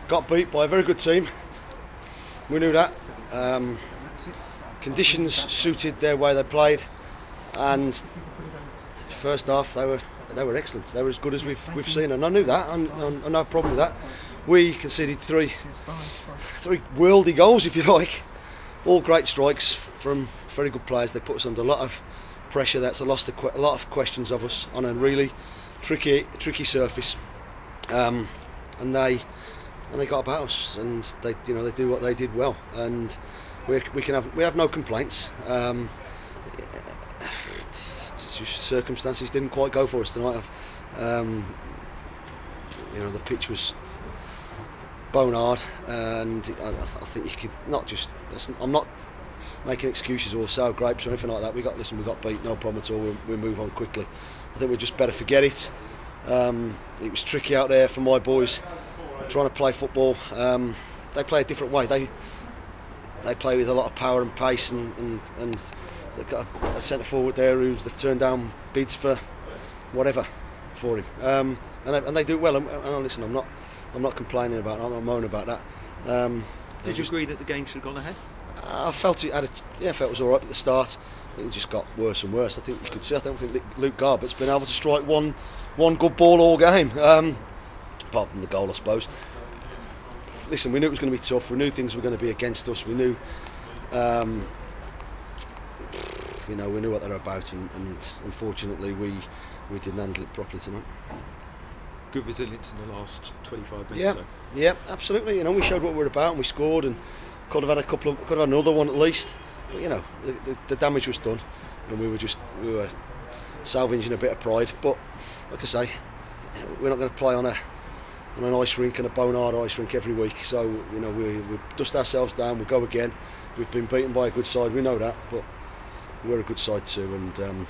got beat by a very good team. We knew that. Conditions suited their way they played, and first half they were excellent. They were as good as we've seen, and I knew that. I no problem with that. We conceded three worldy goals, if you like, all great strikes from very good players. They put us under a lot of pressure. That's a lot of questions of us on a really tricky surface, and they got about us, and they do what they did well, and we have no complaints. Just circumstances didn't quite go for us tonight. The pitch was bone hard, and I think you could not just. I'm not making excuses or sour grapes or anything like that. We got beat, no problem at all. We move on quickly. I think we just better forget it. It was tricky out there for my boys trying to play football. They play a different way. They play with a lot of power and pace, and they've got a centre forward there they've turned down bids for whatever for him, and they do it well. And listen, I'm not complaining about it. I'm not moaning about that. Did you agree that the game should have gone ahead? I felt it was all right at the start. It just got worse and worse. I think you could see. I don't think Luke Garbutt's been able to strike one good ball all game, apart from the goal, I suppose. Listen, we knew it was going to be tough. We knew things were going to be against us. We knew, we knew what they're about, and unfortunately, we didn't handle it properly tonight. Good resilience in the last 25 minutes. Yeah, absolutely. We showed what we were about, and we scored, and could have had another one at least. But the damage was done, and we were salvaging a bit of pride. But like I say, we're not going to play on an ice rink and a bone hard ice rink every week. So we dust ourselves down. We go again. We've been beaten by a good side. We know that, but we're a good side too, and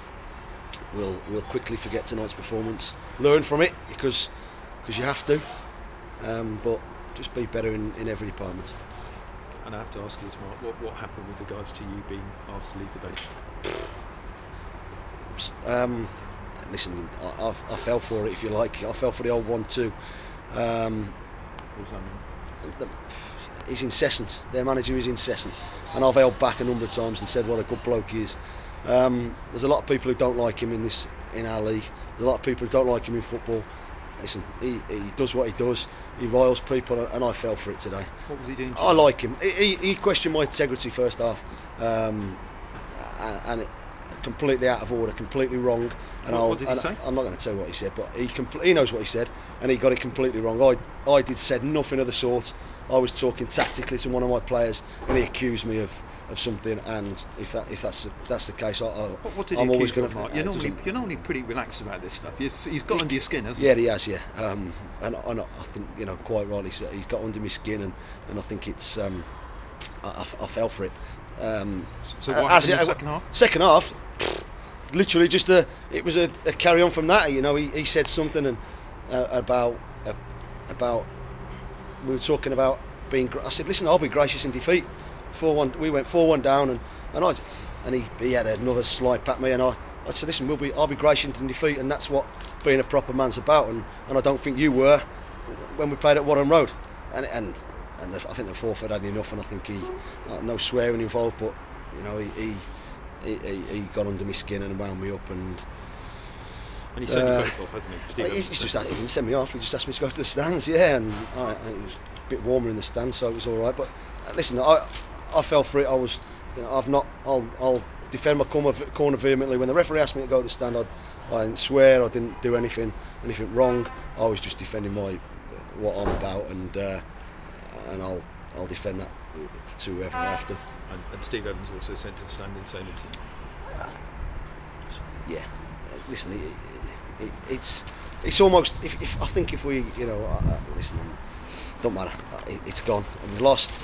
we'll quickly forget tonight's performance. Learn from it because you have to, but just be better in every department. And I have to ask you this, Mark, what happened with regards to you being asked to leave the bench? Listen, I fell for it, if you like. I fell for the old one too. What does that mean? He's incessant. Their manager is incessant, and I've held back a number of times and said what a good bloke he is. There's a lot of people who don't like him in our league. There's a lot of people who don't like him in football. Listen, he does what he does. He riles people, and I fell for it today. What was he doing? I like him. He questioned my integrity first half, and it completely out of order, completely wrong. And what did he say? I'm not going to tell you what he said, but he knows what he said, and he got it completely wrong. I said nothing of the sort. I was talking tactically to one of my players, and he accused me of something. And if that's the case, what did he I'm always going to. You're normally pretty relaxed about this stuff. He's got under your skin, hasn't he? Yeah, he has. Yeah, and I think quite rightly he's got under my skin, and I think it's I fell for it. So what happened in the second half? Second half, literally just it was a carry on from that. He said something and about we were talking about being. I said, listen, I'll be gracious in defeat. 4-1. We went 4-1 down, and he had another slight at me, and I said, listen, I'll be gracious in defeat, and that's what being a proper man's about. And I don't think you were when we played at Warren Road. And I think the forfeit had enough, and I think no swearing involved, but he got under my skin and wound me up, and he sent you both off, hasn't he? He didn't send me off. He just asked me to go to the stands. Yeah, and it was a bit warmer in the stands, so it was all right. But listen, I fell for it. I was, I'll defend my corner vehemently. When the referee asked me to go to the stand, I didn't swear. I didn't do anything wrong. I was just defending what I'm about, and I'll defend that to whoever I have to. And Steve Evans also sent to the stand in the same instance. Yeah, listen, it's almost. If I think if we, listen, don't matter. It's gone. We've lost.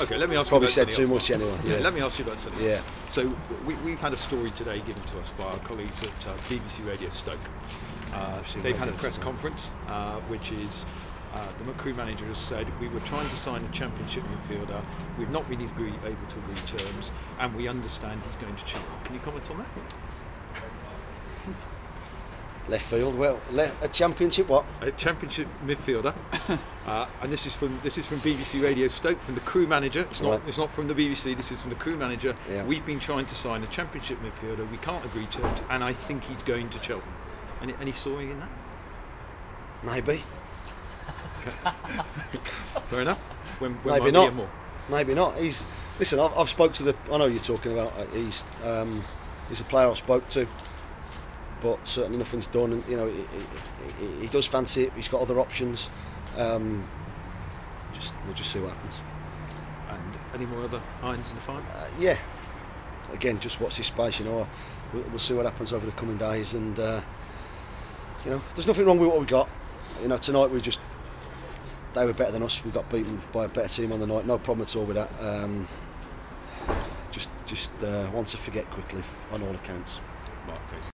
Okay, let me ask probably you about said too much anyway. Yeah, let me ask you about something else. Yeah. So we've had a story today given to us by our colleagues at BBC Radio Stoke. They've had a press conference, which is the McCrew manager has said we were trying to sign a championship midfielder. We've not been able to agree terms, and we understand he's going to Cheltenham. Can you comment on that? Left field. Well, a championship what? A championship midfielder, and this is from BBC Radio Stoke, from the crew manager. It's not from the BBC. This is from the crew manager. Yeah. We've been trying to sign a championship midfielder. We can't agree to it, and I think he's going to Cheltenham. Any story in that? Maybe. Okay. Fair enough. When Maybe might not. we hear more? Maybe not. Listen. I've spoke to the. I know you're talking about. He's a player I've spoke to, but certainly nothing's done. And he does fancy it. He's got other options. We'll just see what happens. And any more other irons in the fire? Yeah. Again, just watch this space. We'll see what happens over the coming days. And there's nothing wrong with what we got. Tonight they were better than us. We got beaten by a better team on the night. No problem at all with that. Just want to forget quickly on all accounts. Mark, thanks.